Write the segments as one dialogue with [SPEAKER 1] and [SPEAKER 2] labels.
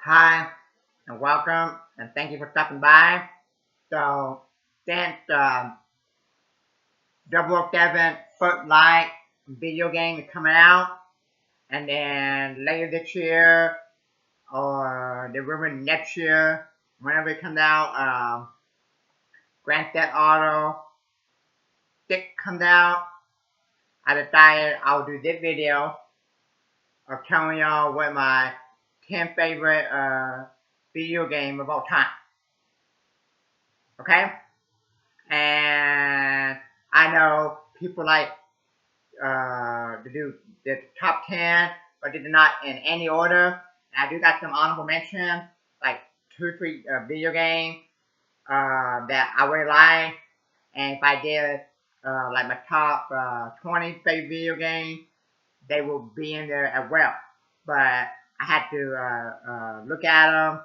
[SPEAKER 1] Hi, and welcome, and thank you for stopping by. So, since 007 Footlight video game is coming out, and then later this year, or the rumor next year, whenever it comes out, Grand Theft Auto 6 comes out, I decided I'll do this video of telling y'all what my 10 favorite video game of all time. Okay? And I know people like to do the top 10, but they did not in any order. And I do got some honorable mention, like 2 or 3 video games that I really like. And if I did like my top 20 favorite video games, they will be in there as well. But I had to look at them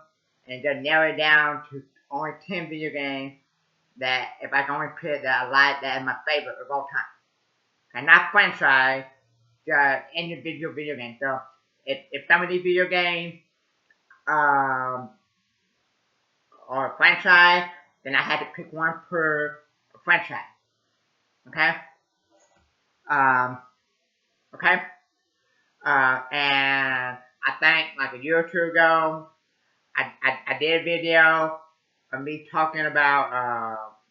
[SPEAKER 1] and just narrow it down to only 10 video games that if I can only pick that I like that is my favorite of all time. And not franchise, just individual video game. So if some of these video games um are franchise, then I had to pick one per franchise. Okay? Um okay? And I think like a year or two ago I did a video of me talking about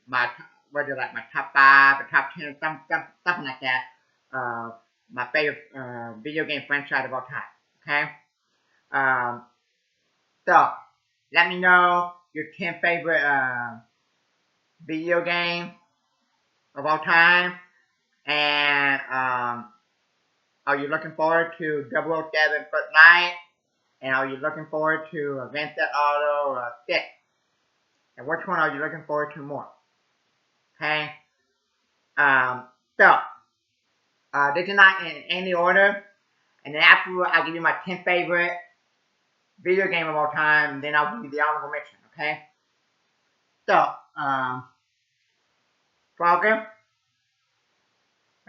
[SPEAKER 1] my my top 5 or top 10 something like that. Uh, my favorite video game franchise of all time. Okay. Um, so let me know your 10 favorite video game of all time, and are you looking forward to 007 First Night? And are you looking forward to Grand Theft Auto 6? And which one are you looking forward to more? Okay. Um, so this is not in any order. And then after I'll give you my 10 favorite video game of all time. Then I'll give you the honorable mention. Okay. So Frogger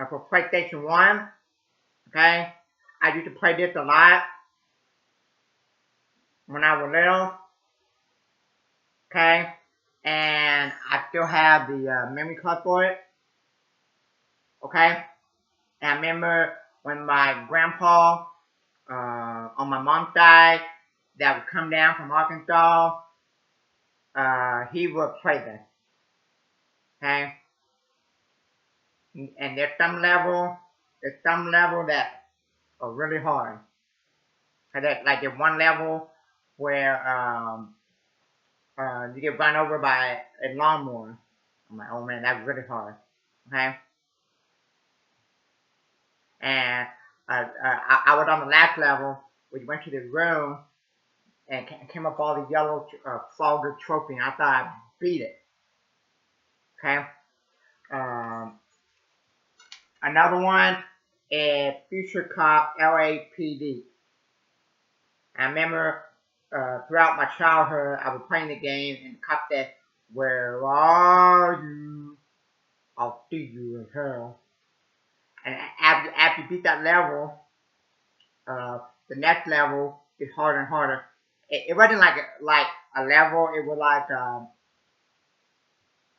[SPEAKER 1] for PlayStation 1. Okay. I used to play this a lot when I was little. Okay. And I still have the memory card for it. Okay. And I remember when my grandpa on my mom's side that would come down from Arkansas, he would play this. Okay. And there's some level that are really hard. Like there's one level where you get run over by a lawnmower. I'm like, oh man, that's really hard. Okay. And I was on the last level. We went to the room and came up all the yellow Frogger trophy. And I thought I beat it. Okay. Um, Another one is Future Cop LAPD. I remember throughout my childhood, I was playing the game and the cop said, "Where are you? I'll see you in hell." And after you beat that level, the next level is harder and harder. It wasn't like a level. It was like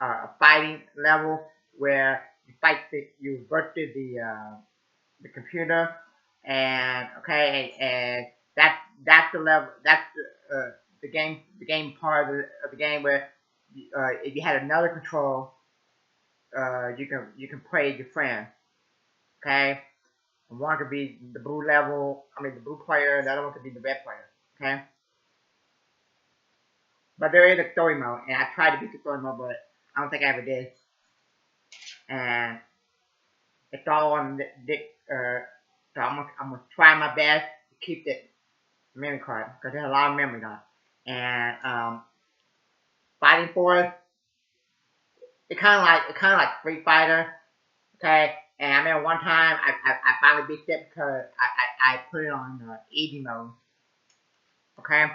[SPEAKER 1] a fighting level where you versus the computer, and okay, and that's the level. That's the game part of the game where if you had another control, you can play your friend. Okay, and one could be the blue level. I mean the blue player. The other one could be the red player. Okay, but there is a story mode, and I tried to beat the story mode, but I don't think I ever did. And it's all on the so I'm gonna try my best to keep the memory card because there's a lot of memory on it. And fighting force, it kind of like Street Fighter, okay. And I remember one time I finally beat it because I put it on easy mode, okay.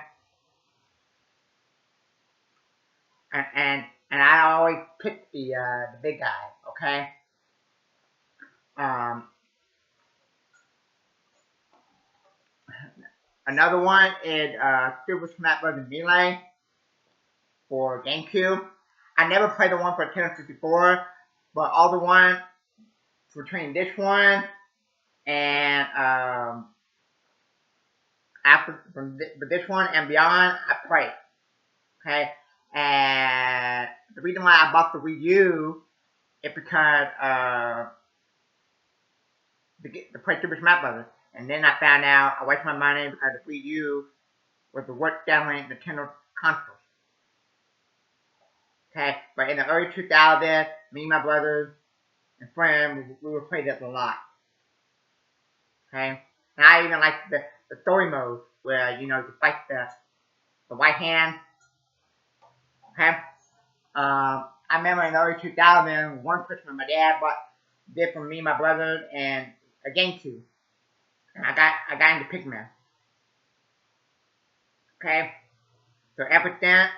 [SPEAKER 1] And I always pick the big guy, okay. Um, Another one is Super Smash Bros. Melee for GameCube. I never played the one for Nintendo 64, but all the ones between this one and after from this one and beyond, I played. Okay, and the reason why I bought the Wii U is because to play Super Smash Bros. And then I found out I wasted my money because the Wii U was the worst selling Nintendo console. Okay, but in the early 2000s, me and my brothers and friends, we would play this a lot. Okay, and I even like the story mode where you fight the white hand. Okay, I remember in the early 2000s, one Christmas my dad bought this for me, my brothers, and a GameCube, and I got into Pikmin. Okay, so ever since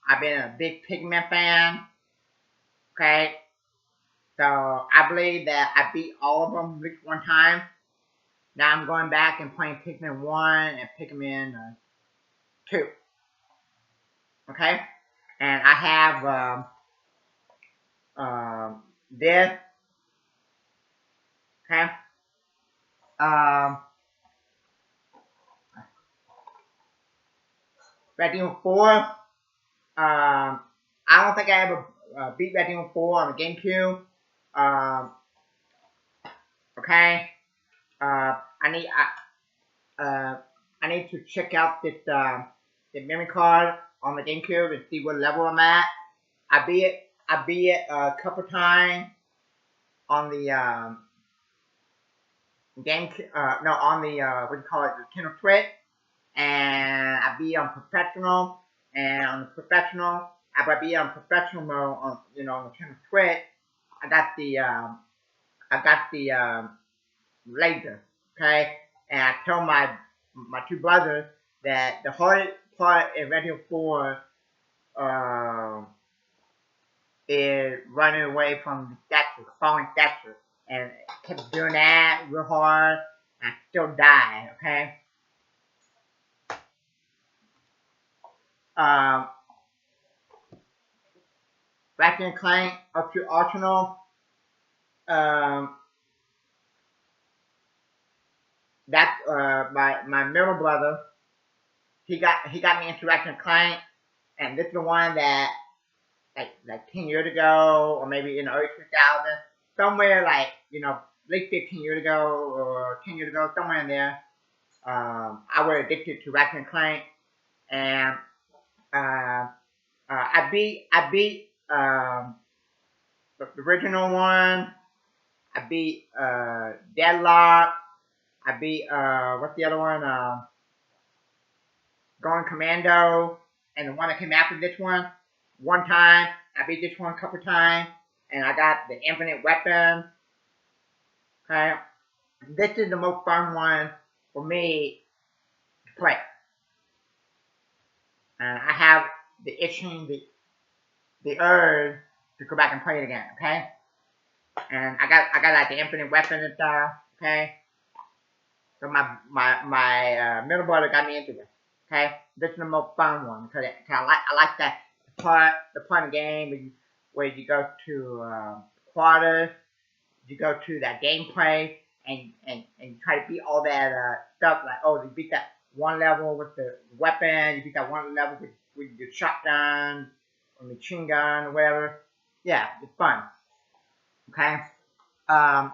[SPEAKER 1] I've been a big Pikmin fan. Okay, so I believe that I beat all of them at least one time. Now I'm going back and playing Pikmin 1 and Pikmin 2. Okay? And I have this. Okay? Resident Evil 4. I don't think I ever beat Resident Evil 4 on the GameCube. Okay? I need to check out this the memory card on the GameCube and see what level I'm at. I beat it a couple times on the on the what do you call it, the Nintendo Switch, and I beat on professional, and on the professional, after I beat on professional mode on on the Nintendo Switch, I got the laser, okay, and I told my two brothers that the hardest part in Resident Evil 4 is running away from the statue, falling statue. And I kept doing that real hard, and I still died, okay? Ratchet and Clank up to Arsenal. That's my middle brother. He got me into Ratchet and Clank, and this is the one that like 10 years ago, or maybe in the early 2000s, somewhere like late 15 years ago or 10 years ago, somewhere in there. I was addicted to Ratchet and Clank, and I beat the original one. I beat Deadlock. I beat what's the other one? Going Commando, and the one that came after this one. One time, I beat this one a couple times, and I got the infinite weapon. Okay, this is the most fun one for me to play, and I have the itching, the urge to go back and play it again. Okay, and I got like the infinite weapon and stuff. Okay, so my middle brother got me into this. Okay, this is the most fun one because I like that part of the game where you go to quarters, you go to that gameplay, and you try to beat all that stuff. Like, oh, you beat that one level with the weapon, you beat that one level with your shotgun or machine gun or whatever. Yeah, it's fun. Okay. Um,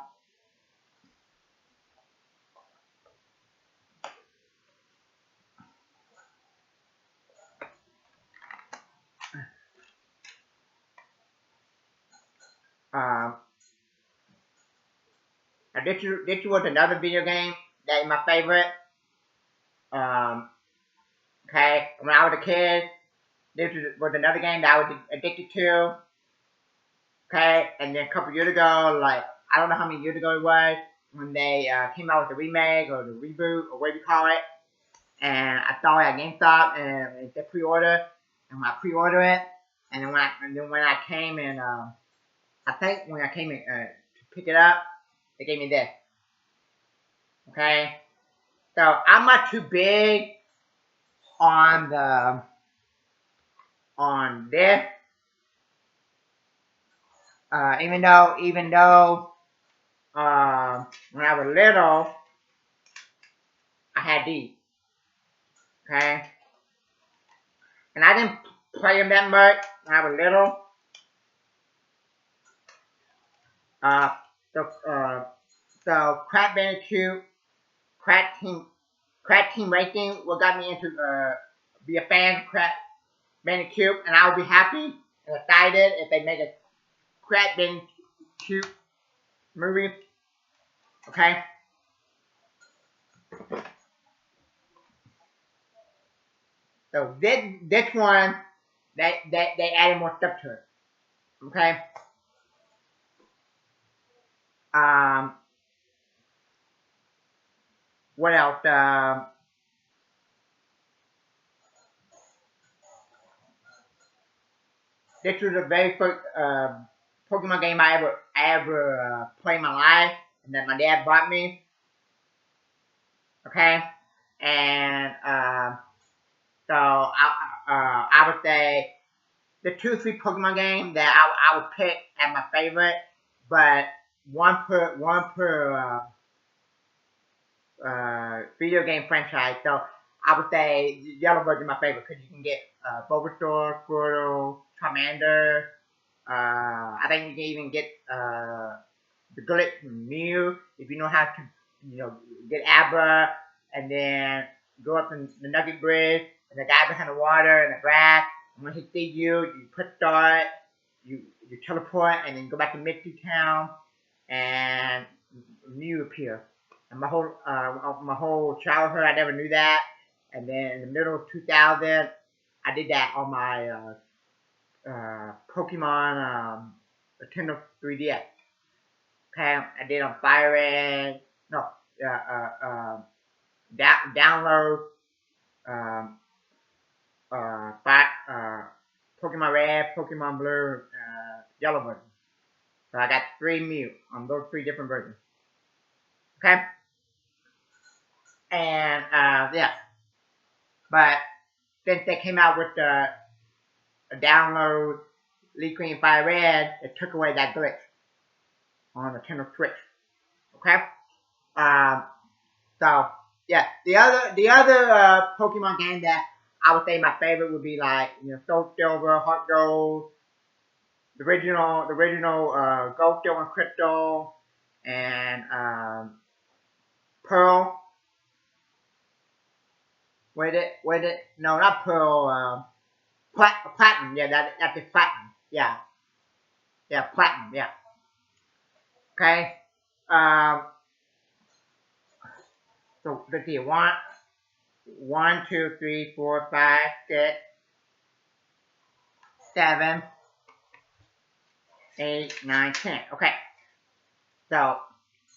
[SPEAKER 1] um, this was another video game that is my favorite. Um, okay, when I was a kid, this was another game that I was addicted to. Okay, and then a couple years ago, like I don't know how many years ago it was, when they came out with the remake or the reboot or whatever you call it, and I saw it at GameStop and they pre-order, and I pre-order it, and then when I came and I think when I came in, to pick it up, they gave me this. Okay, So I'm not too big on this. Even though when I was little, I had these. Okay, and I didn't play them that much when I was little. Uh, so Crash Bandicoot, Crash Team Racing, what got me into be a fan of Crash Bandicoot, and I would be happy and excited if they make a Crash Bandicoot movie. Okay, so this one they added more stuff to it. Okay, um, what else? This was the very first Pokemon game I ever played in my life, and that my dad bought me. Okay, and so I would say the 2 3 Pokemon game that I would pick as my favorite, but one per video game franchise. So I would say Yellow Bird is my favorite because you can get Bulbasaur, Squirtle, Charmander. I think you can even get the Glitch from Mew if you know how to, get Abra and then go up the Nugget Bridge and the guy behind the water and the grass. And when he sees you, you press start, you teleport, and then you go back to Misty Town, and Mew appear. And my whole childhood, I never knew that. And then in the middle of 2000, I did that on my Pokemon Nintendo 3DS. Okay, I did on Fire Red. No, download um, Pokemon Red, Pokemon Blue, Yellow version. So I got 3 Mew on those 3 different versions. Okay, and yeah, but since they came out with the download Leaf Green Fire Red, it took away that glitch on the Nintendo Switch. Okay, um, so yeah, the other Pokemon game that I would say my favorite would be like Soul Silver, Heart Gold, the original Gold, Silver, and Crystal, and Pearl. With it, no, not Pearl. Platinum. Yeah, that's the Platinum. Yeah, Platinum. Yeah. Okay. Um. So let's see. One, two, three, four, five, 6, 7, 8, 9, 10. Okay. So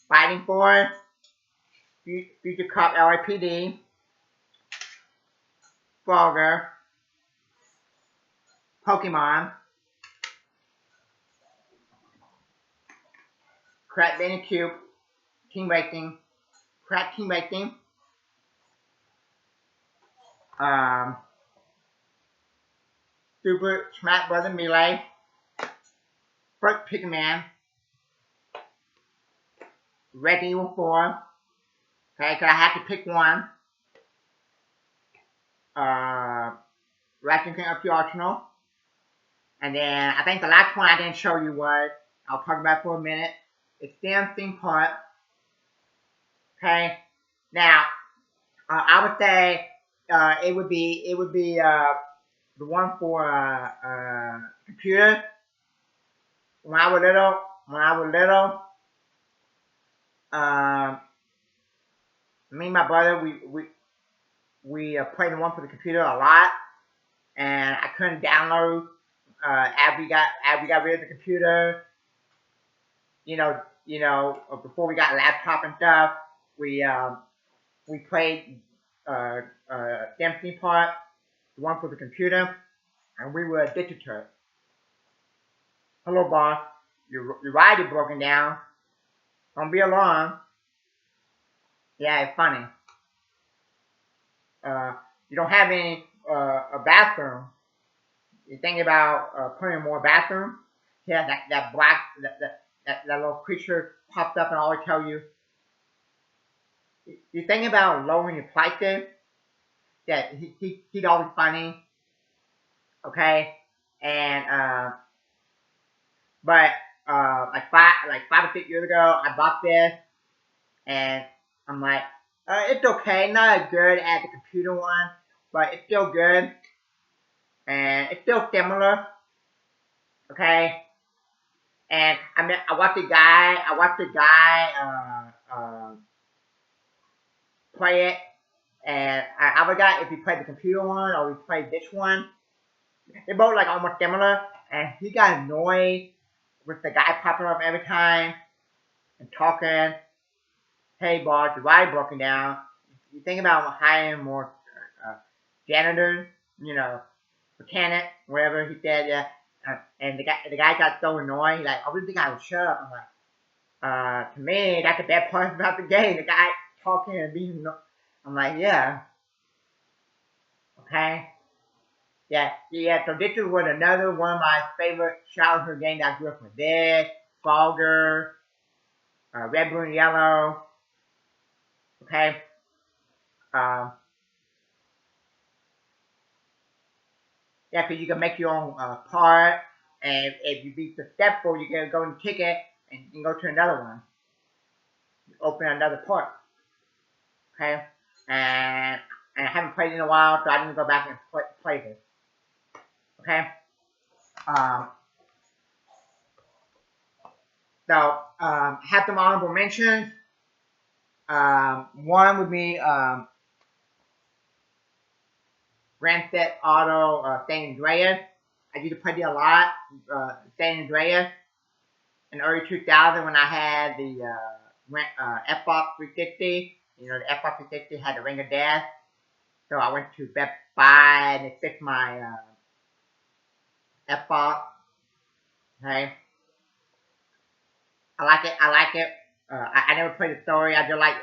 [SPEAKER 1] fighting for Future Cop LAPD, Frogger, Pokemon, Crash Bandicoot, Team Racing, Crash Team Racing, um, Super Smash Bros. Melee, First Pikmin, Resident Evil 4. Okay, so I have to pick one. Ratchet and Clank Up the Arsenal. And then I think the last one I didn't show you was, I'll talk about it for a minute. It's Sim Theme Park. Okay, now I would say it would be the one for computer. When I was little, um, me and my brother we played the one for the computer a lot, and I couldn't download after we got rid of the computer. Before we got a laptop and stuff, we played Theme Park, the one for the computer, and we were addicted to it. Hello, boss. Your ride is broken down. Don't be alarmed. Yeah, it's funny. you don't have any a bathroom. You think about putting more bathroom. Yeah, that black that little creature popped up and always tell you. You think about lowering your prices. That he's always funny. Okay, and but like 5 or 6 years ago, I bought this, and I'm like, it's okay, not as good as the computer one, but it's still good, and it's still similar. Okay, and I mean, I watched the guy play it, and I forgot if he played the computer one or he played this one. They're both like almost similar, and he got annoyed with the guy popping up every time and talking. Hey boss, the ride broken down. You think about hiring more janitors, you know, mechanic, whatever he said, yeah. And the guy got so annoyed. He's like, I wish the guy would shut up. I'm like, to me, that's the bad part about the game. The guy talking and being, I'm like, yeah, okay. Yeah, so this was another one of my favorite childhood games that I grew up with. This, Frogger, Red, Blue, and Yellow, okay? Um, yeah, because you can make your own part, and if you beat successful, you can go and ticket, and you can go to another one, open another part, okay? And, and I haven't played it in a while, so I need to go back and play this, okay? Um, have some honorable mentions. One would be Grand Theft Auto San Andreas. I used to play it a lot. San Andreas in early 2000 when I had the Xbox 360. You know, the Xbox 360 had the Ring of Death. So I went to Best Buy and they fixed my Xbox. Okay. I like it. I like it. I never played the story. I just like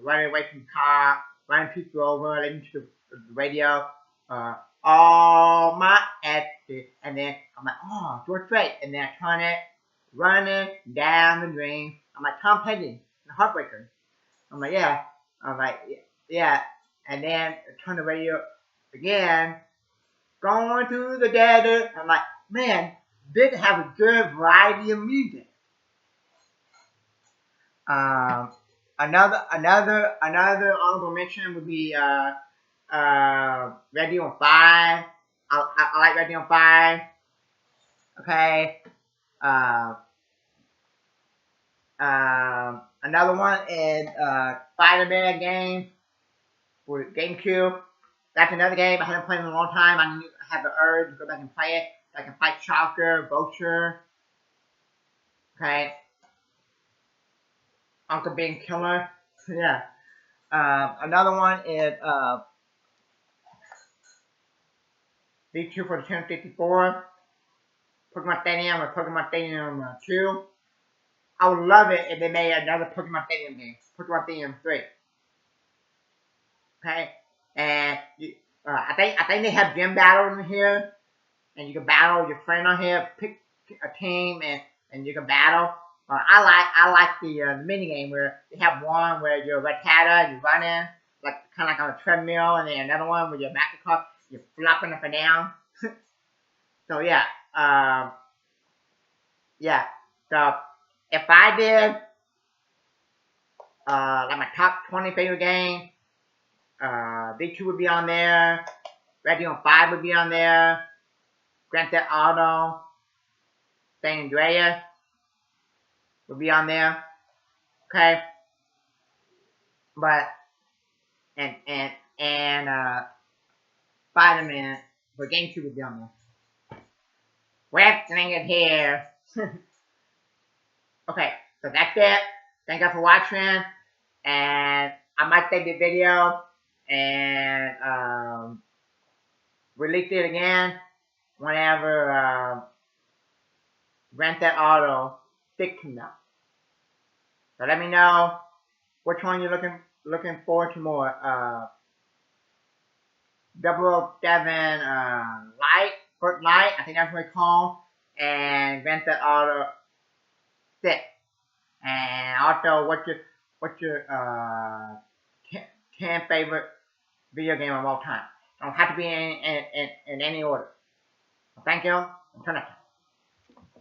[SPEAKER 1] running away from the car, running people over, listening to the radio. Uh, all my exit, and then I'm like, oh, George Strait, and then I turn it, running down the drain. I'm like Tom Petty, the Heartbreaker. I'm like, yeah. I'm like, yeah. And then I turn the radio again, going to the desert. I'm like, man, this have a good variety of music. Um, another honorable mention would be Ready on 5. I like Ready on 5. Okay. Uh, another one is Spider-Man game for GameCube. That's another game I haven't played in a long time. I have the urge to go back and play it. I can fight Shocker, Vulture. Okay. Uncle Ben Killer. Yeah. Another one is these two for the 1064. Pokemon Stadium or Pokemon Stadium 2. I would love it if they made another Pokemon Stadium game. Pokemon Stadium 3. Okay? And I think they have gym battles in here. And you can battle your friend on here. Pick a team and you can battle. I like the mini game where they have one where you're a Rattata, you're running, like kind of like on a treadmill, and then another one where you're Mastercard, you're flopping up and down. So yeah, yeah. So if I did like my top 20 favorite games, Big Two would be on there, Ready on 5 would be on there, Grand Theft Auto, San Andreas would be on there. Okay, but and Spider-Man for GameCube would be on there. Wrestling it here. Okay, so that's it. Thank you for watching, and I might take the video and release it again whenever Grand Theft Auto 6 comes out. So let me know which one you're looking forward to more. 007 Light, First Light, I think that's what it's called, and Grand Theft Auto 6. And also, what's your 10 favorite video game of all time? Don't have to be in any order. Thank you. Turn up.